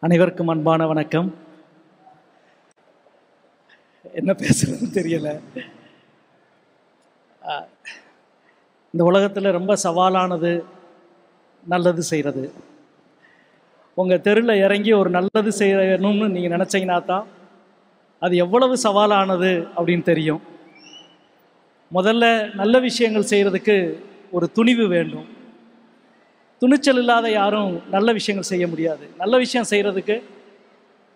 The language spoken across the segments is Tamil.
அனைவருக்கும் அன்பான வணக்கம். என்ன பேசுறதுன்னு தெரியல. இந்த உலகத்தில் ரொம்ப சவாலானது நல்லது செய்கிறது. உங்கள் தெருவில் இறங்கி ஒரு நல்லது செய்யணும்னு நீங்கள் நினச்சிங்கன்னா தான் அது எவ்வளவு சவாலானது அப்படின்னு தெரியும். முதல்ல நல்ல விஷயங்கள் செய்கிறதுக்கு ஒரு துணிவு வேண்டும். துணிச்சல் இல்லாத யாரும் நல்ல விஷயங்கள் செய்ய முடியாது. நல்ல விஷயம் செய்கிறதுக்கு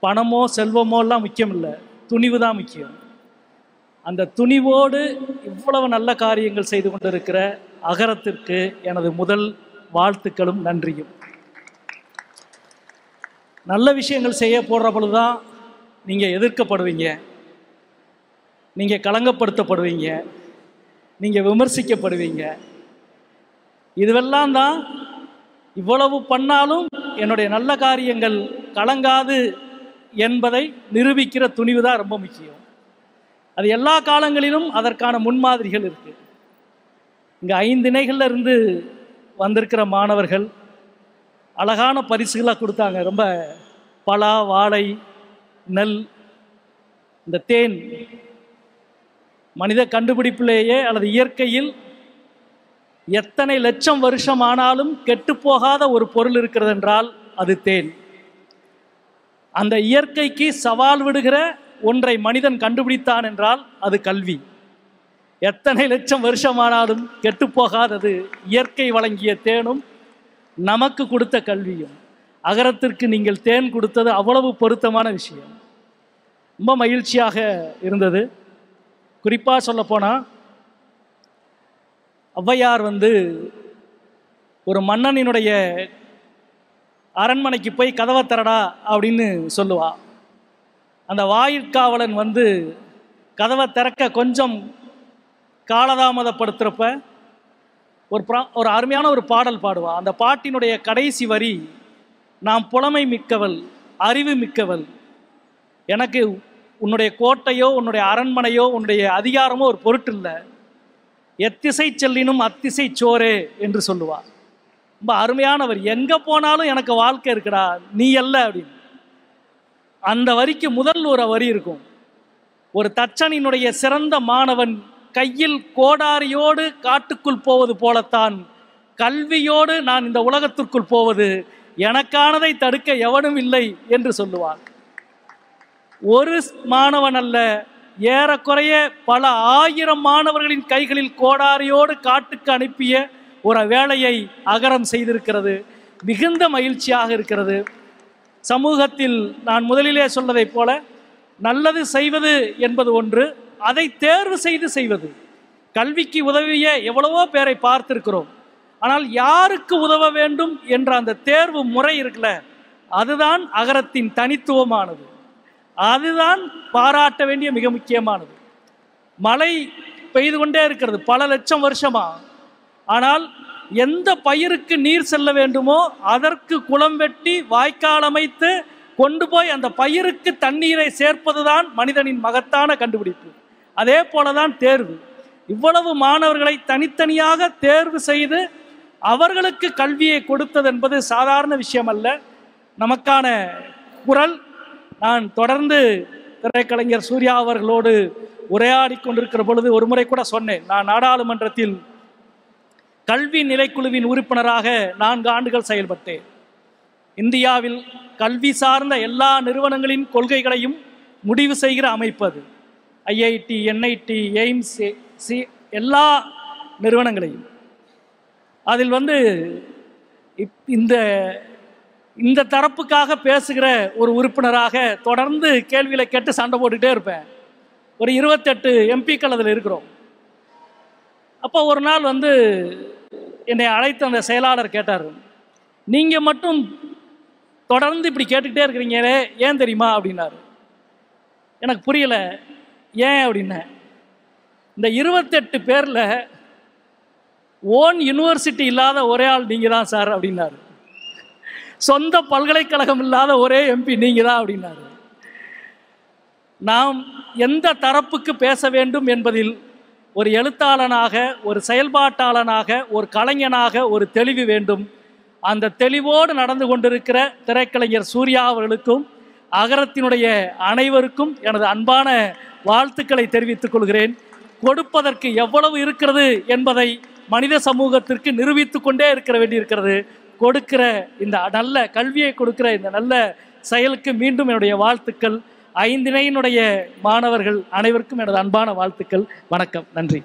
பணமோ செல்வமோ எல்லாம் முக்கியம் இல்லை, துணிவு தான் முக்கியம். அந்த துணிவோடு இவ்வளவு நல்ல காரியங்கள் செய்து கொண்டிருக்கிற அகரத்திற்கு எனது முதல் வாழ்த்துக்களும் நன்றியும். நல்ல விஷயங்கள் செய்ய போடுற பொழுதுதான் நீங்கள் எதிர்க்கப்படுவீங்க, நீங்கள் களங்கப்படுத்தப்படுவீங்க, நீங்கள் விமர்சிக்கப்படுவீங்க. இதுவெல்லாம் தான் இவ்வளவு பண்ணாலும் என்னுடைய நல்ல காரியங்கள் கலங்காது என்பதை நிரூபிக்கிற துணிவு தான் ரொம்ப முக்கியம். அது எல்லா காலங்களிலும் அதற்கான முன்மாதிரிகள் இருக்குது. இங்கே 5 திணைகளில் இருந்து வந்திருக்கிற மாணவர்கள் அழகான பரிசுகளாக கொடுத்தாங்க. ரொம்ப பலா, வாழை, நெல், இந்த தேன் மனித கண்டுபிடிப்பிலேயே அல்லது இயற்கையில் எத்தனை லட்சம் வருஷம் ஆனாலும் கெட்டுப்போகாத ஒரு பொருள் இருக்கிறது என்றால் அது தேன். அந்த இயற்கைக்கு சவால் விடுகிற ஒன்றை மனிதன் கண்டுபிடித்தான் என்றால் அது கல்வி. எத்தனை லட்சம் வருஷமானாலும் கெட்டுப்போகாதது இயற்கை வழங்கிய தேனும் நமக்கு கொடுத்த கல்வியும். அகரத்திற்கு நீங்கள் தேன் கொடுத்தது அவ்வளவு பொருத்தமான விஷயம். ரொம்ப மகிழ்ச்சியாக இருந்தது. குறிப்பாக சொல்லப்போனால் ஔவையார் ஒரு மன்னனினுடைய அரண்மனைக்கு போய் கதவை திறடா அப்படின்னு சொல்லுவா. அந்த வாயிற்காவலன் கதவை திறக்க கொஞ்சம் காலதாமதப்படுத்துகிறப்ப ஒரு அருமையான ஒரு பாடல் பாடுவா. அந்த பாட்டினுடைய கடைசி வரி, நாம் புலமை மிக்கவள், அறிவு மிக்கவள், எனக்கு உன்னுடைய கோட்டையோ உன்னுடைய அரண்மனையோ உன்னுடைய அதிகாரமோ ஒரு பொருட்டு இல்லை, எத்திசை செல்லினும் அத்திசை சோரே என்று சொல்லுவார். ரொம்ப அருமையானவர். எங்கே போனாலும் எனக்கு வாழ்க்கை இருக்குடா, நீ அல்ல அப்படின்னு. அந்த வரிக்கு முதல் ஒரு வரி இருக்கும். ஒரு தச்சனினுடைய சிறந்த மாணவன் கையில் கோடாரியோடு காட்டுக்குள் போவது போலத்தான் கல்வியோடு நான் இந்த உலகத்திற்குள் போவது, எனக்கானதை தடுக்க எவனும் இல்லை என்று சொல்லுவார். ஒரு மாணவன் அல்ல, ஏறக்குறைய பல ஆயிரம் மாணவர்களின் கைகளில் கோடாரியோடு காட்டுக்கு அனுப்பிய ஒரு வேலையை அகரம் செய்திருக்கிறது. மிகுந்த மகிழ்ச்சியாக இருக்கிறது. சமூகத்தில் நான் முதலிலே சொன்னதைப் போல நல்லது செய்வது என்பது ஒன்று, அதை தேர்வு செய்து செய்வது. கல்விக்கு உதவிய எவ்வளவோ பேரை பார்த்திருக்கிறோம். ஆனால் யாருக்கு உதவ வேண்டும் என்ற அந்த தேர்வு முறை இருக்குல்ல, அதுதான் அகரத்தின் தனித்துவமானது. அதுதான் பாராட்ட வேண்டிய மிக முக்கியமானது. மழை பெய்து கொண்டே இருக்கிறது பல லட்சம் வருஷமா. ஆனால் எந்த பயிருக்கு நீர் செல்ல வேண்டுமோ அதற்கு குளம் வெட்டி வாய்க்கால் அமைத்து கொண்டு போய் அந்த பயிருக்கு தண்ணீரை சேர்ப்பதுதான் மனிதனின் மகத்தான கண்டுபிடிப்பு. அதே போலதான் தேர்வு. இவ்வளவு மாணவர்களை தனித்தனியாக தேர்வு செய்து அவர்களுக்கு கல்வியை கொடுத்தது என்பது சாதாரண விஷயம் அல்ல. நமக்கான குரல். நான் தொடர்ந்து திரைக்கலைஞர் சூர்யா அவர்களோடு உரையாடி கொண்டிருக்கிற பொழுது ஒரு முறை கூட சொன்னேன், நான் நாடாளுமன்றத்தில் கல்வி நிலைக்குழுவின் உறுப்பினராக 4 ஆண்டுகள் செயல்பட்டேன். இந்தியாவில் கல்வி சார்ந்த எல்லா நிறுவனங்களின் கொள்கைகளையும் முடிவு செய்கிற அமைப்பு அது. ஐஐடி, என்ஐடி, எய்ம்ஸ், எல்லா நிறுவனங்களையும். அதில் இந்த தரப்புக்காக பேசுகிற ஒரு உறுப்பினராக தொடர்ந்து கேள்விகளை கேட்டு சண்டை போட்டுக்கிட்டே இருப்பேன். ஒரு 28 எம்பிக்கள் அதில் இருக்கிறோம். அப்போ ஒரு நாள் என்னை அழைத்து அந்த செயலாளர் கேட்டார், நீங்கள் மட்டும் தொடர்ந்து இப்படி கேட்டுக்கிட்டே இருக்கிறீங்களே, ஏன் தெரியுமா அப்படின்னாரு. எனக்கு புரியல, ஏன் அப்படின்னேன். இந்த 28 பேரில் ஓன் யூனிவர்சிட்டி இல்லாத ஒரே ஆள் நீங்கள் தான் சார் அப்படின்னாரு. சொந்த பல்கலைக்கழகம் இல்லாத ஒரே எம்பி நீங்கள் தான் அப்படின்னாரு. நாம் எந்த தரப்புக்கு பேச வேண்டும் என்பதில் ஒரு எழுத்தாளனாக, ஒரு செயல்பாட்டாளனாக, ஒரு கலைஞனாக ஒரு தெளிவு வேண்டும். அந்த தெளிவோடு நடந்து கொண்டிருக்கிற திரைக்கலைஞர் சூர்யா அவர்களுக்கும் அகரத்தினுடைய அனைவருக்கும் எனது அன்பான வாழ்த்துக்களை தெரிவித்துக் கொள்கிறேன். கொடுப்பதற்கு எவ்வளவு இருக்கிறது என்பதை மனித சமூகத்திற்கு நிரூபித்து கொண்டே இருக்க வேண்டியிருக்கிறது. கொடுக்கிற இந்த நல்ல கல்வியை கொடுக்கிற இந்த நல்ல செயலுக்கு மீண்டும் என்னுடைய வாழ்த்துக்கள். 5 இணையினுடைய மாணவர்கள் அனைவருக்கும் எனது அன்பான வாழ்த்துக்கள். வணக்கம், நன்றி.